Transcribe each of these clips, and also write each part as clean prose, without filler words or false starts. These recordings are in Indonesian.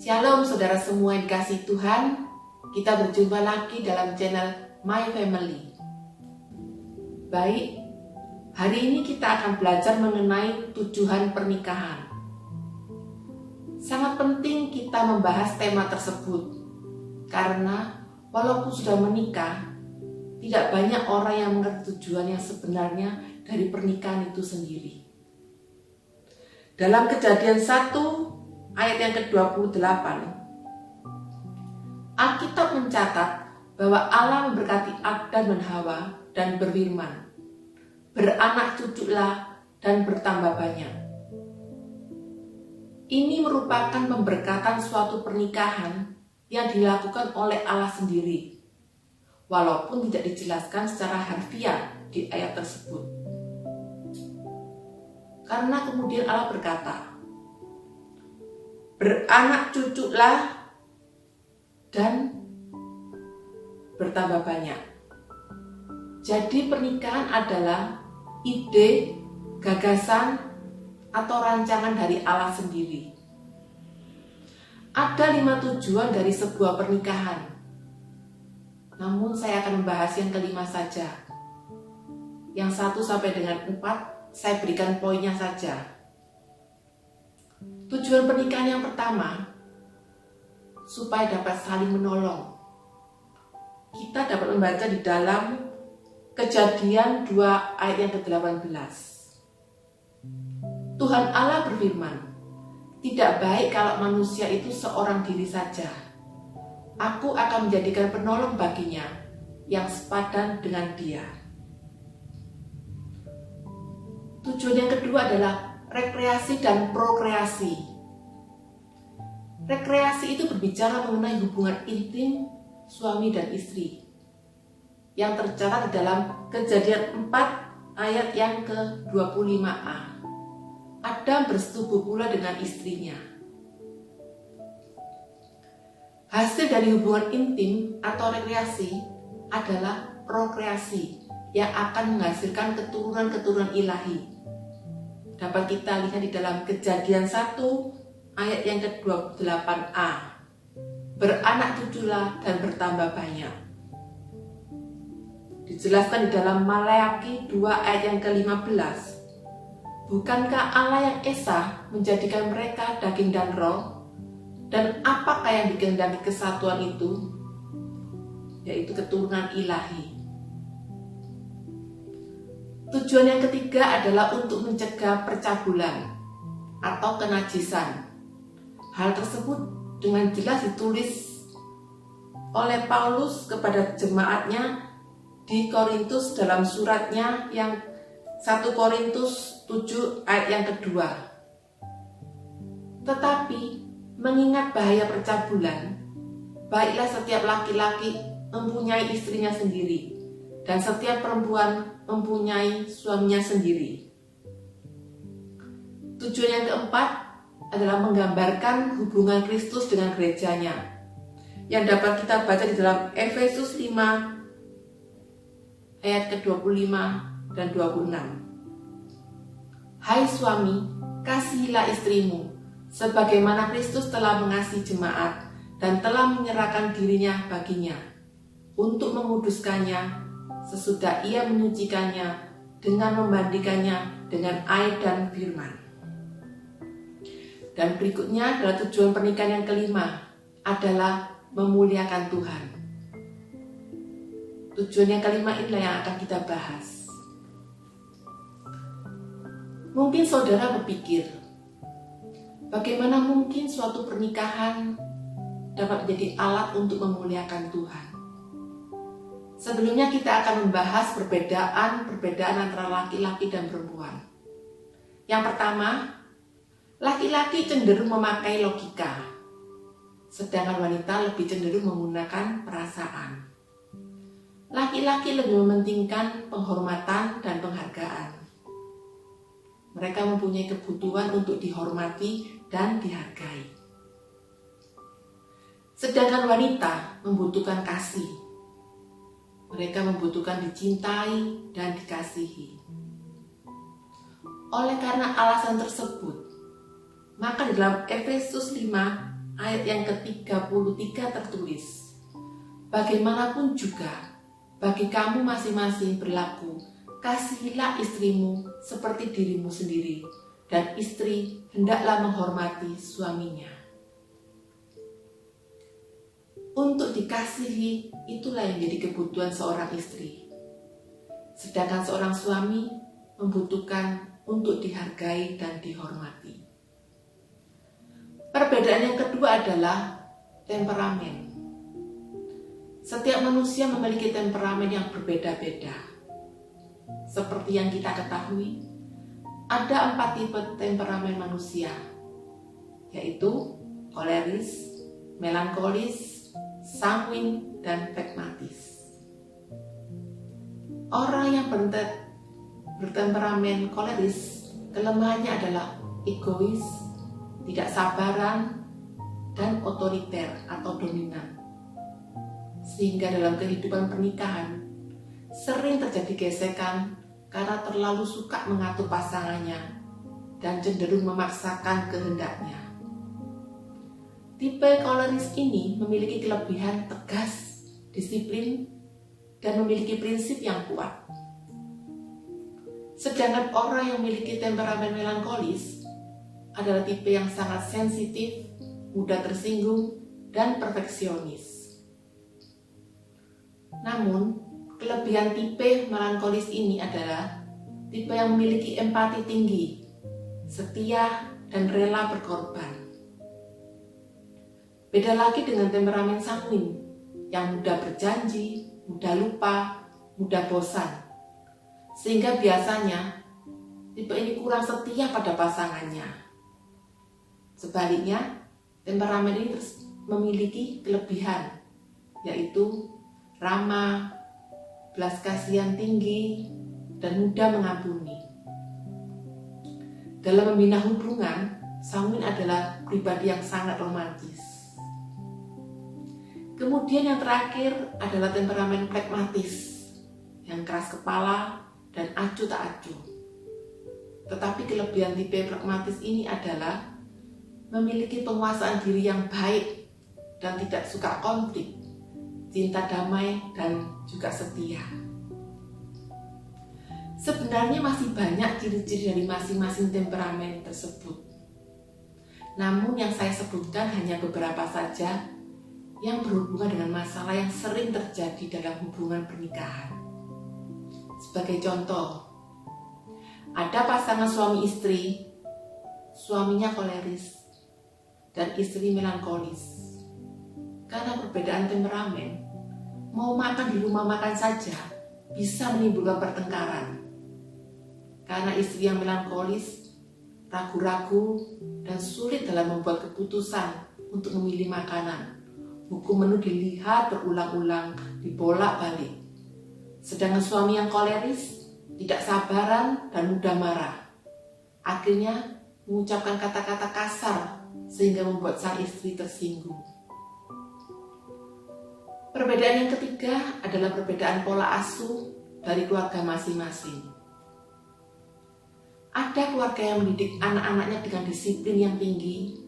Shalom saudara semua yang dikasihi Tuhan. Kita berjumpa lagi dalam channel My Family. Baik, hari ini kita akan belajar mengenai tujuan pernikahan. Sangat penting kita membahas tema tersebut, karena walaupun sudah menikah, tidak banyak orang yang mengerti tujuan yang sebenarnya dari pernikahan itu sendiri. Dalam Kejadian 1 ayat yang ke-28, Alkitab mencatat bahwa Allah memberkati Adam dan Hawa dan berfirman, "Beranak cuculah dan bertambah banyak." Ini merupakan pemberkatan suatu pernikahan yang dilakukan oleh Allah sendiri, walaupun tidak dijelaskan secara harfiah di ayat tersebut. Karena kemudian Allah berkata, "Beranak cuculah dan bertambah banyak." Jadi pernikahan adalah ide, gagasan, atau rancangan dari Allah sendiri. Ada 5 tujuan dari sebuah pernikahan. Namun saya akan membahas yang kelima saja. Yang 1 sampai dengan 4 saya berikan poinnya saja. Tujuan pernikahan yang pertama, supaya dapat saling menolong. Kita dapat membaca di dalam Kejadian 2 ayat yang ke-18. Tuhan Allah berfirman, "Tidak baik kalau manusia itu seorang diri saja. Aku akan menjadikan penolong baginya yang sepadan dengan dia." Tujuan yang kedua adalah rekreasi dan prokreasi. Rekreasi itu berbicara mengenai hubungan intim suami dan istri yang tercatat di dalam Kejadian 4 ayat yang ke-25a. Adam bersetubuh pula dengan istrinya. Hasil dari hubungan intim atau rekreasi adalah prokreasi yang akan menghasilkan keturunan-keturunan ilahi. Dapat kita lihat di dalam Kejadian 1 ayat yang ke-28a. Beranak cuculah dan bertambah banyak. Dijelaskan di dalam Maleakhi 2 ayat yang ke-15. Bukankah Allah yang Esa menjadikan mereka daging dan roh? Dan apakah yang dikehendaki kesatuan itu? Yaitu keturunan ilahi. Tujuan yang ketiga adalah untuk mencegah percabulan atau kenajisan. Hal tersebut dengan jelas ditulis oleh Paulus kepada jemaatnya di Korintus dalam suratnya yang 1 Korintus 7 ayat yang kedua. Tetapi mengingat bahaya percabulan, baiklah setiap laki-laki mempunyai istrinya sendiri, dan setiap perempuan mempunyai suaminya sendiri. Tujuan yang keempat adalah menggambarkan hubungan Kristus dengan gerejanya, yang dapat kita baca di dalam Efesus 5 ayat ke-25 dan 26. "Hai suami, kasihilah istrimu, sebagaimana Kristus telah mengasihi jemaat dan telah menyerahkan dirinya baginya, untuk menguduskannya, sesudah ia menyucikannya dengan memandikannya dengan air dan firman." Dan berikutnya adalah tujuan pernikahan yang kelima, adalah memuliakan Tuhan. Tujuan yang kelima inilah yang akan kita bahas. Mungkin saudara berpikir, bagaimana mungkin suatu pernikahan dapat menjadi alat untuk memuliakan Tuhan? Sebelumnya kita akan membahas perbedaan antara laki-laki dan perempuan. Yang pertama, laki-laki cenderung memakai logika, sedangkan wanita lebih cenderung menggunakan perasaan. Laki-laki lebih mementingkan penghormatan dan penghargaan. Mereka mempunyai kebutuhan untuk dihormati dan dihargai. Sedangkan wanita membutuhkan kasih. Mereka membutuhkan dicintai dan dikasihi. Oleh karena alasan tersebut, maka di dalam Efesus 5 ayat yang ke-33 tertulis, bagaimanapun juga, bagi kamu masing-masing berlaku, kasihilah istrimu seperti dirimu sendiri, dan istri hendaklah menghormati suaminya. Untuk dikasihi, itulah yang jadi kebutuhan seorang istri. Sedangkan seorang suami membutuhkan untuk dihargai dan dihormati. Perbedaan yang kedua adalah temperamen. Setiap manusia memiliki temperamen yang berbeda-beda. Seperti yang kita ketahui, ada 4 tipe temperamen manusia, yaitu koleris, melankolis, sanguin, dan pragmatis. Orang yang bertemperamen koleris, kelemahannya adalah egois, tidak sabaran, dan otoriter atau dominan. Sehingga dalam kehidupan pernikahan, sering terjadi gesekan karena terlalu suka mengatur pasangannya dan cenderung memaksakan kehendaknya. Tipe koleris ini memiliki kelebihan tegas, disiplin, dan memiliki prinsip yang kuat. Sedangkan orang yang memiliki temperamen melankolis adalah tipe yang sangat sensitif, mudah tersinggung, dan perfeksionis. Namun, kelebihan tipe melankolis ini adalah tipe yang memiliki empati tinggi, setia, dan rela berkorban. Beda lagi dengan temperamen sanguin yang mudah berjanji, mudah lupa, mudah bosan. Sehingga biasanya tipe ini kurang setia pada pasangannya. Sebaliknya, temperamen ini memiliki kelebihan, yaitu ramah, belas kasihan tinggi, dan mudah mengampuni. Dalam membina hubungan, sanguin adalah pribadi yang sangat romantis. Kemudian yang terakhir adalah temperamen pragmatis, yang keras kepala dan acuh tak acuh. Tetapi kelebihan tipe pragmatis ini adalah memiliki penguasaan diri yang baik dan tidak suka konflik, cinta damai, dan juga setia. Sebenarnya masih banyak ciri-ciri dari masing-masing temperamen tersebut. Namun yang saya sebutkan hanya beberapa saja yang berhubungan dengan masalah yang sering terjadi dalam hubungan pernikahan. Sebagai contoh, ada pasangan suami istri, suaminya koleris, dan istri melankolis. Karena perbedaan temperamen, mau makan di rumah makan saja bisa menimbulkan pertengkaran. Karena istri yang melankolis, ragu-ragu, dan sulit dalam membuat keputusan untuk memilih makanan. Buku menu dilihat berulang-ulang, dibolak-balik. Sedangkan suami yang koleris tidak sabaran dan mudah marah. Akhirnya mengucapkan kata-kata kasar sehingga membuat sang istri tersinggung. Perbedaan yang ketiga adalah perbedaan pola asuh dari keluarga masing-masing. Ada keluarga yang mendidik anak-anaknya dengan disiplin yang tinggi.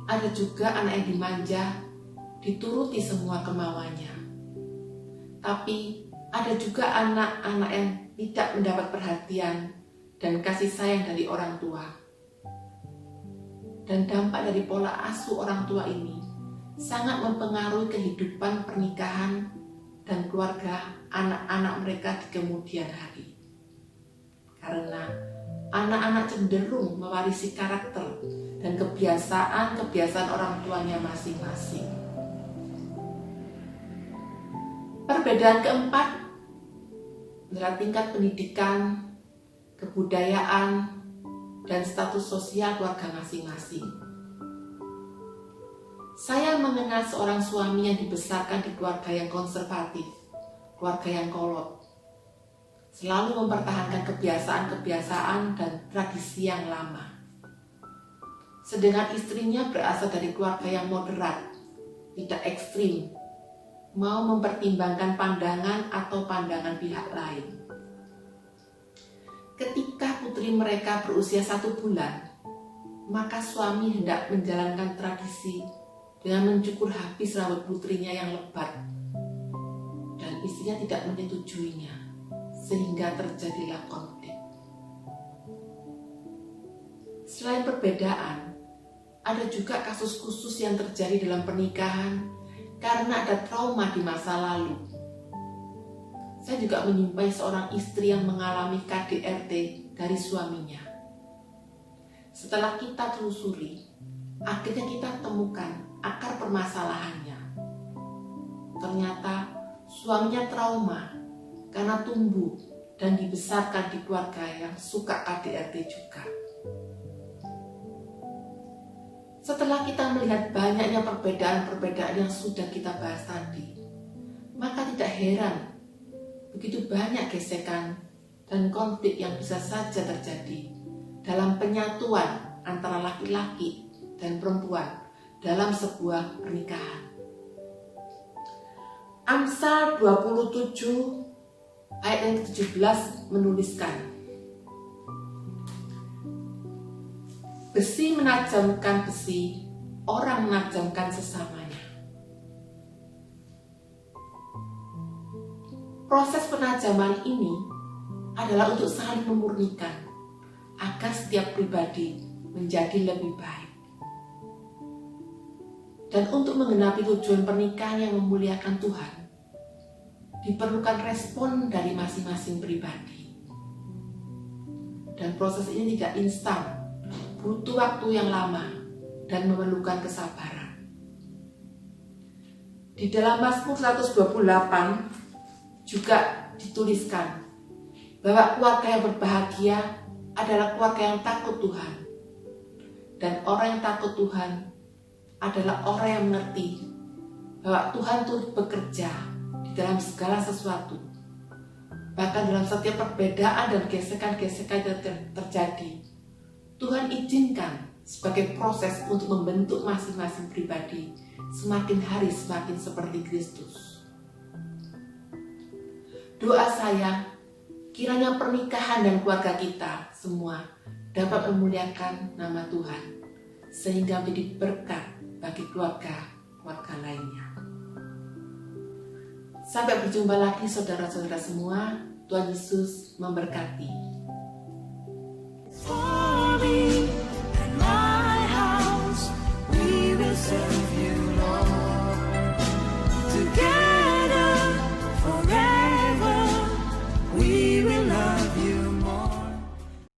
Ada juga anak yang dimanja, dituruti semua kemauannya. Tapi ada juga anak-anak yang tidak mendapat perhatian dan kasih sayang dari orang tua. Dan dampak dari pola asuh orang tua ini sangat mempengaruhi kehidupan pernikahan dan keluarga anak-anak mereka di kemudian hari. Karena anak-anak cenderung mewarisi karakter dan kebiasaan-kebiasaan orang tuanya masing-masing. Perbedaan keempat adalah tingkat pendidikan, kebudayaan, dan status sosial keluarga masing-masing. Saya mengenal seorang suami yang dibesarkan di keluarga yang konservatif, keluarga yang kolot, selalu mempertahankan kebiasaan-kebiasaan dan tradisi yang lama. Sedangkan istrinya berasal dari keluarga yang moderat, tidak ekstrim, mau mempertimbangkan pandangan atau pandangan pihak lain. Ketika putri mereka berusia 1 bulan, maka suami hendak menjalankan tradisi dengan mencukur habis rambut putrinya yang lebat, dan istrinya tidak menyetujuinya, sehingga terjadilah konflik. Selain perbedaan, ada juga kasus khusus yang terjadi dalam pernikahan karena ada trauma di masa lalu. Saya juga menyumpai seorang istri yang mengalami KDRT dari suaminya. Setelah kita telusuri, akhirnya kita temukan akar permasalahannya. Ternyata suaminya trauma karena tumbuh dan dibesarkan di keluarga yang suka KDRT juga. Setelah kita melihat banyaknya perbedaan-perbedaan yang sudah kita bahas tadi, maka tidak heran begitu banyak gesekan dan konflik yang bisa saja terjadi dalam penyatuan antara laki-laki dan perempuan dalam sebuah pernikahan. Amsal 27 ayat yang 17 menuliskan, besi menajamkan besi, orang menajamkan sesamanya. Proses penajaman ini adalah untuk saling memurnikan agar setiap pribadi menjadi lebih baik. Dan untuk menggenapi tujuan pernikahan yang memuliakan Tuhan, diperlukan respon dari masing-masing pribadi. Dan proses ini tidak instan, butuh waktu yang lama dan memerlukan kesabaran. Di dalam Mazmur 128 juga dituliskan bahwa keluarga yang berbahagia adalah keluarga yang takut Tuhan. Dan orang yang takut Tuhan adalah orang yang mengerti bahwa Tuhan turut bekerja di dalam segala sesuatu. Bahkan dalam setiap perbedaan dan gesekan-gesekan yang terjadi, Tuhan izinkan sebagai proses untuk membentuk masing-masing pribadi semakin hari semakin seperti Kristus. Doa saya, kiranya pernikahan dan keluarga kita semua dapat memuliakan nama Tuhan, sehingga menjadi berkat bagi keluarga lainnya. Sampai berjumpa lagi saudara-saudara semua. Tuhan Yesus memberkati.